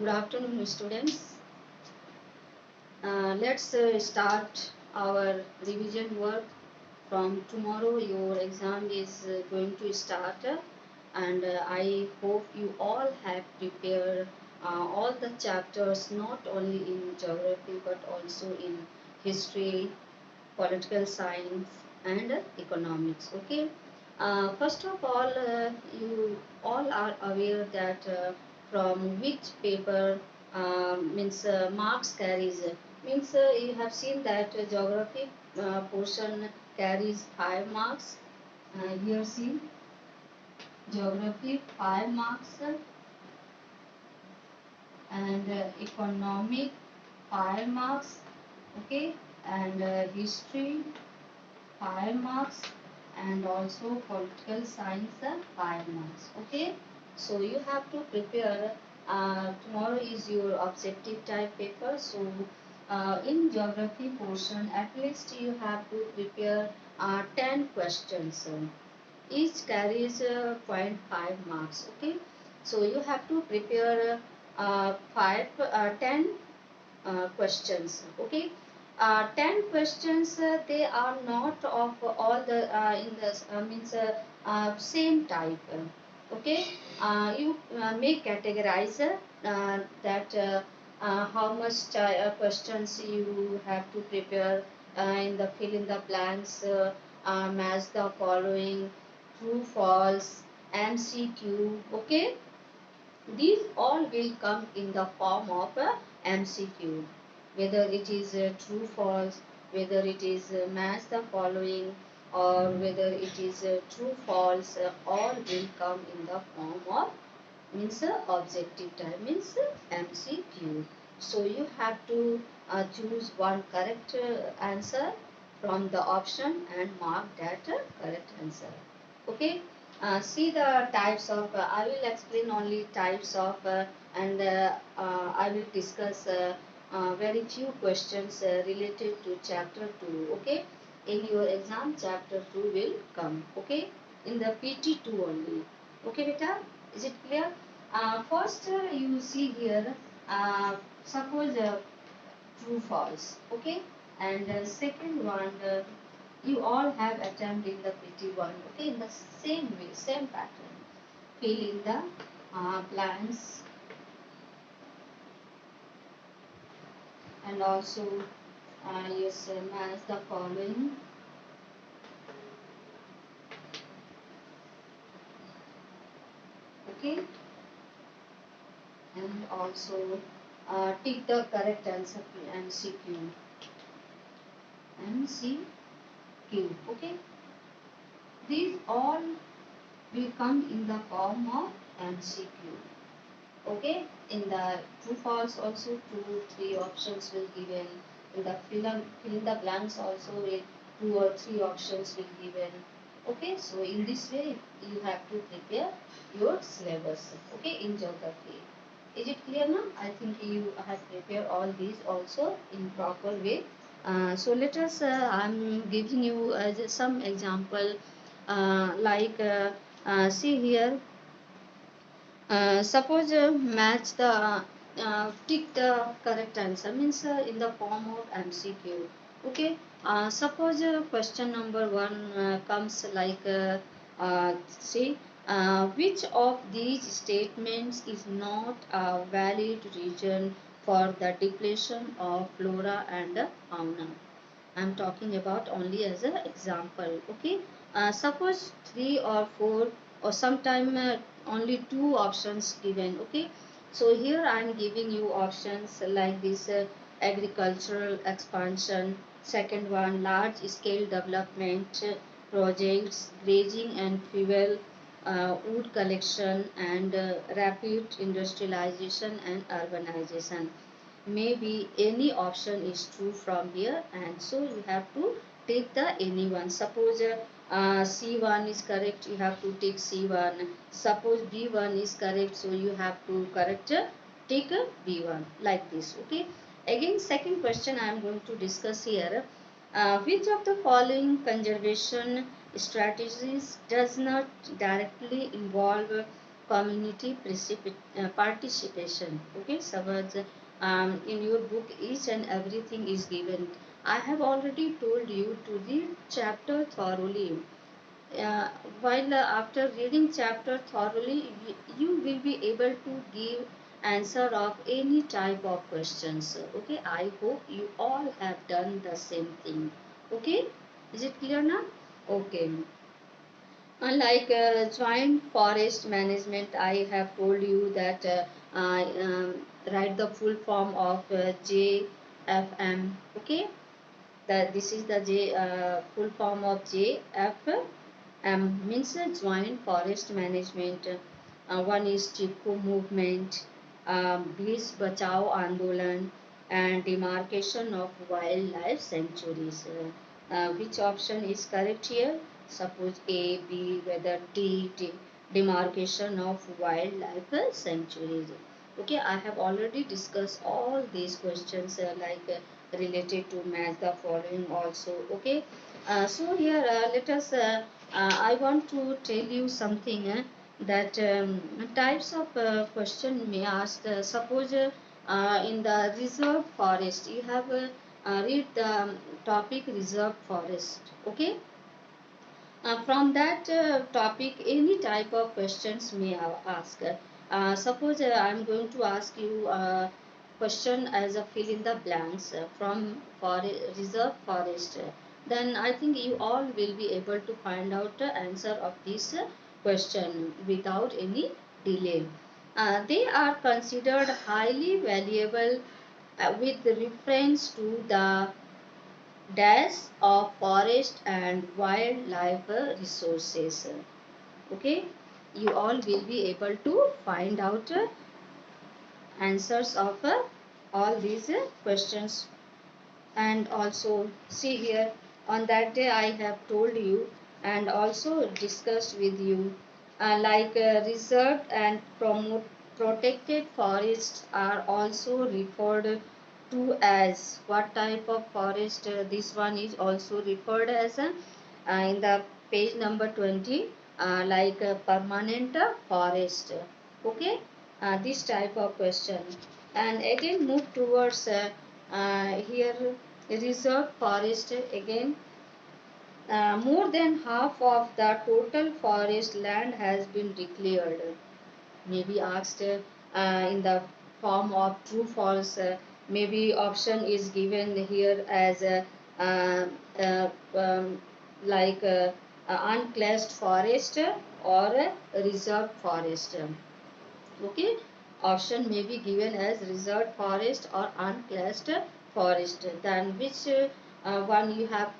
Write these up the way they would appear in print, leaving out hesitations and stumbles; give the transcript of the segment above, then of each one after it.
Good afternoon, students. Let's start our revision work. From tomorrow, your exam is going to start, and I hope you all have prepared all the chapters, not only in geography but also in history, political science, and economics. Okay. First of all, you all are aware that from which paper means marks carries means you have seen that geography portion carries 5 marks. Here see geography 5 marks and economic 5 marks. Okay, and history 5 marks and also political science 5 marks. Okay, so you have to prepare. Tomorrow is your objective type paper, so in geography portion at least you have to prepare 10 questions. Each carries point 0.5 marks. Okay, so you have to prepare 10 questions. Okay, 10 questions, they are not of all the in the means same type. Okay, you may categorize that how much questions you have to prepare in the fill in the blanks, match the following, true false, MCQ. Okay, these all will come in the form of a MCQ, whether it is true false, whether it is match the following, or whether it is true false, all will come in the form of means objective type means MCQ. So you have to choose one correct answer from the option and mark that correct answer. Okay, see the types of I will explain only types of and I will discuss very few questions related to chapter 2. Okay, in your exam chapter 2 will come. Okay, in the PT2 only. Okay beta, is it clear? First you see here, suppose true false. Okay, and second one, you all have attempted in the PT1. Okay, in the same way, same pattern. Fill in the blanks and also yes, match the following. Okay, and also tick the correct answer MCQ. MCQ. Okay, these all will come in the form of MCQ. Okay, in the true false also 2 3 options will given. In the fill in the blanks also will 2 or 3 options will given. Okay, so in this way you have to prepare your syllabus. Okay, in geography. Is it clear now? I think you have prepared all these also in proper way. So let us I'm giving you some example like see here, suppose match the tick the correct answer means in the form of MCQ. Okay, suppose question number 1 comes like see which of these statements is not a valid reason for the depletion of flora and fauna. I'm talking about only as an example. Okay, suppose 3 or 4 or sometime only 2 options given. Okay, so here I'm giving you options like this: agricultural expansion, second one large scale development projects, grazing and fuel, wood collection, and rapid industrialization and urbanization. Maybe any option is true from here, and so you have to take the any one. Suppose C1 is correct, you have to take C1. Suppose B1 is correct, so you have to correct take B1 like this. Okay, again second question I am going to discuss here. Which of the following conservation strategies does not directly involve community participation. Okay, suppose in your book each and everything is given. I have already told you to read chapter thoroughly. uh, while after reading chapter thoroughly, you will be able to give answer of any type of questions. Okay, I hope you all have done the same thing. Okay, is it clear now? Okay. Unlike joint forest management, I have told you that I write the full form of JFM. Okay, that this is the full form of JFM, means joint forest management. One is Chipko movement, Beach Bachao Andolan, and demarcation of wildlife sanctuaries. Which option is correct here? Suppose A, B, whether D, demarcation of wildlife sanctuaries. Okay, I have already discussed all these questions related to match the following also. Okay, so here let us. I want to tell you something that types of question may ask. Suppose in the reserve forest, you have read the topic reserve forest. Okay, from that topic, any type of questions may ask. Suppose I am going to ask you a question as a fill in the blanks from reserve forest. Then I think you all will be able to find out the answer of this question without any delay. They are considered highly valuable with reference to the dash of forest and wildlife resources. Okay, you all will be able to find out answers of all these questions. And also see here, on that day I have told you and also discussed with you reserved and protected forests are also referred to as what type of forest. This one is also referred as in the page number 20, permanent forest. Okay, this type of question. And again move towards here reserve forest. Again, more than half of the total forest land has been declared. Maybe asked in the form of true false. Maybe option is given here as uh, uh, um, like unclassed forest or a reserved forest. Okay, option may be given as reserved forest or unclassed forest. Then which one you have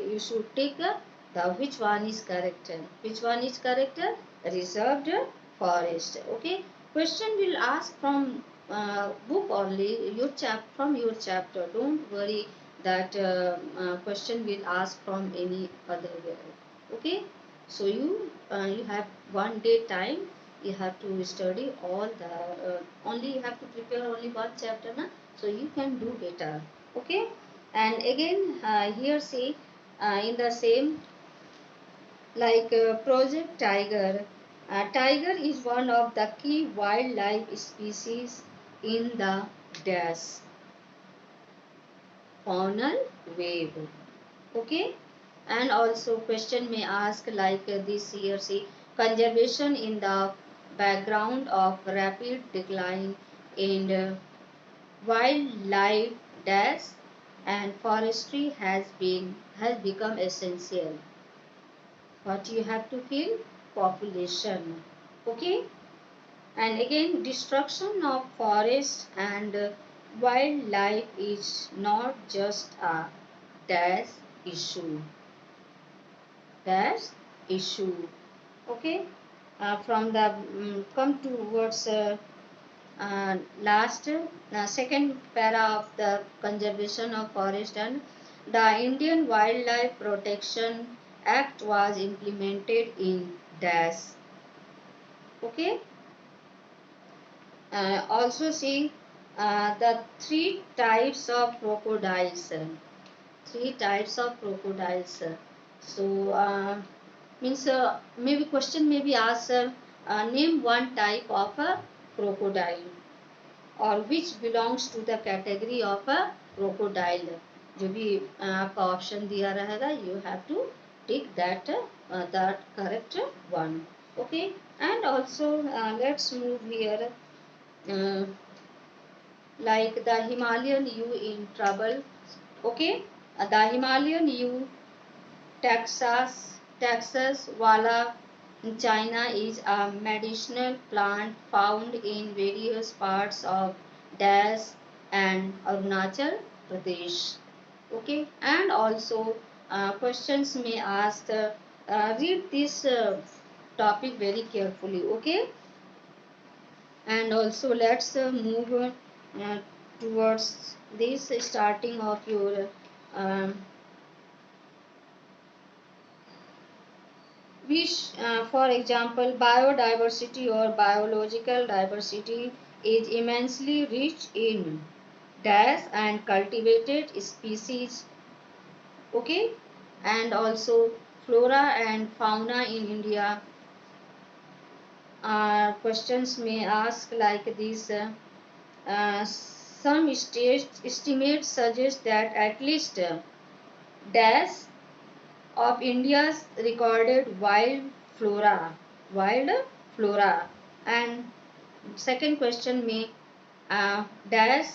you should take the which one is correct? Which one is correct? Reserved forest. Okay, question will ask from book only, your from your chapter. Don't worry that question will ask from any other way. Okay, so you have 1 day time. You have to study all the only you have to prepare only one chapter na, so you can do better. Okay, and again here see in the same Project Tiger. Tiger is one of the key wildlife species in the dash faunal wave. Okay, and also question may ask this here see conservation in the background of rapid decline in wildlife dash and forestry has become essential. What you have to fill? Population. Okay, and again destruction of forest and wildlife is not just a dash issue. Dash issue. Okay, from the come towards last second para of the conservation of forest, and the Indian Wildlife Protection Act was implemented in dash. Okay, also see the three types of crocodiles. Three types of crocodiles. So means maybe question may be asked name one type of a crocodile or which belongs to the category of a crocodile. जो भी आपका option दिया रहेगा, you have to take that correct one. Okay, and also let's move here. uh, like the Himalayan yew in trouble. Okay, the Himalayan yew, Texas wala in China is a medicinal plant found in various parts of Dash and Arunachal Pradesh. Okay, and also questions may ask. Read this topic very carefully. Okay, and also let's move towards this starting of your um, which for example biodiversity or biological diversity is immensely rich in dash and cultivated species. Okay, and also flora and fauna in India. Questions may ask like this. Some estimates suggest that at least dash of India's recorded wild flora, and second question may dash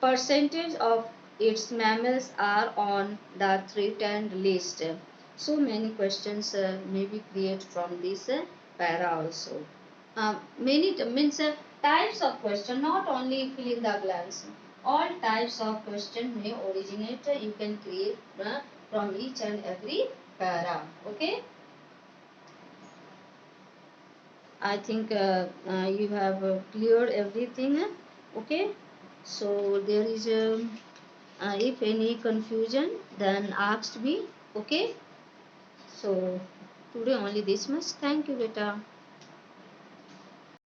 percentage of its mammals are on the threatened list. So many questions may be created from this para also. Many means types of question, not only fill in the blanks. All types of question may originate. You can create from each and every para. Okay. I think you have cleared everything. Okay. So there is if any confusion, then ask me. Okay. So today only this much. Thank you, beta.